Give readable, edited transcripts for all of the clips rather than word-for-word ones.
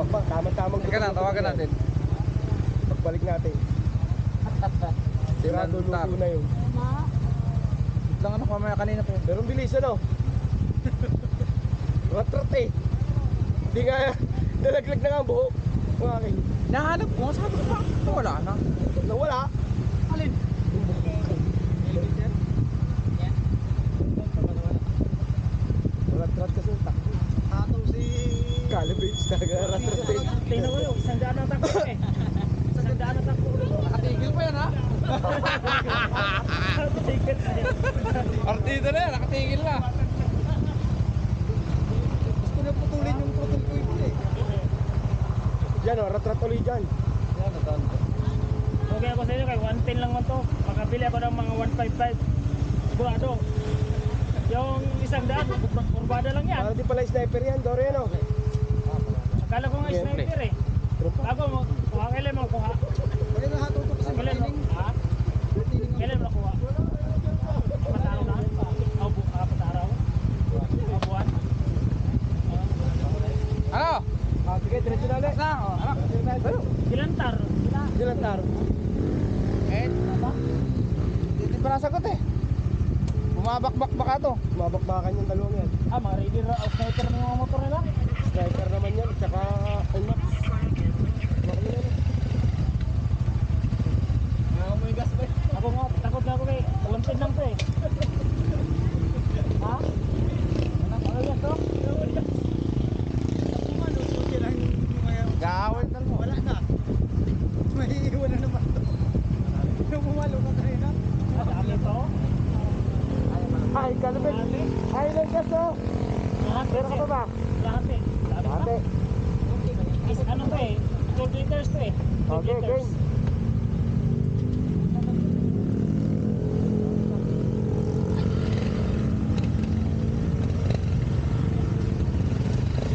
Tamang-tamang. Teka lang, tawagan natin. Pagbalik natin. Sirado luto na yun. Wait lang, anak, mamaya kanina pa yun. Pero ang bilis ano? Matrat eh. Hindi nga, nalaglag na nga ang buhok. Ang aking. Nahanap ko, sabi ko pa, wala na. Nawala. Alin? Rat-rat kasi yung takbo. Hatong si... Calibrates talaga, rat-rat eh. Tingnan ko yung isang daan na takbo eh. Isang daan na takbo. Nakatigil pa yan, ha? Ticket na yan. Partida na yan, nakatigil na. Gusto na putulin yung throttle ko ito eh. Yan o, rat-rat ulit dyan. Yan, natan. Okay ako sa inyo kay 110 lang man to. Makabili ako ng mga 155. Sigurado. Yung isang daan, kurbada lang yan. Para di pala sniper yan, Doro yan o. Akala ko nga Siyempre. sniper eh. Bago mo, kailan mo kuha? Wala na hatutok sa Kailan mo? Ha? Kailan mo kuha? Apat araw na? Apat araw? Buwan? Ano? Sige, diretso na ulit. Na, oh, anak. Gilantar. Dilantar. Eh, hindi pa nasagot eh. Bumabakbak baka to. Mabakbakan yung dalawang yan. Mga ready sniper na yung motor nila. Sniper naman yan, tsaka IMAX. Bakit na yan? May gas ba? Ako nga, takot na ako kay 110 lang to eh. Ha? Ano yan to? Gawin tal mo. Wala na. May iwan na naman to. Nung bumalo ka kanina. Dami to? Ay, kalabit. Ay, nagkas o. Lahat Meron ka pa ba? Lahat eh. Ate. Is ano to eh? 12 liters to eh. 12 Okay, liters. game.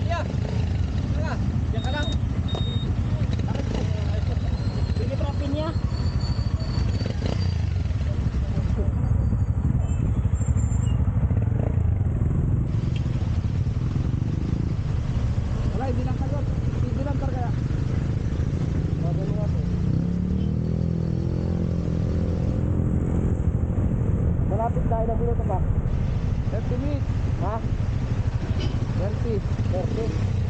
Iya. Tara. Diyan ka lang. Sige trapin niya. Wala, hindi lang sagot. Hindi lang kaya. Malapit tayo na minuto pa. 30 minutes. Ha? 20. 30.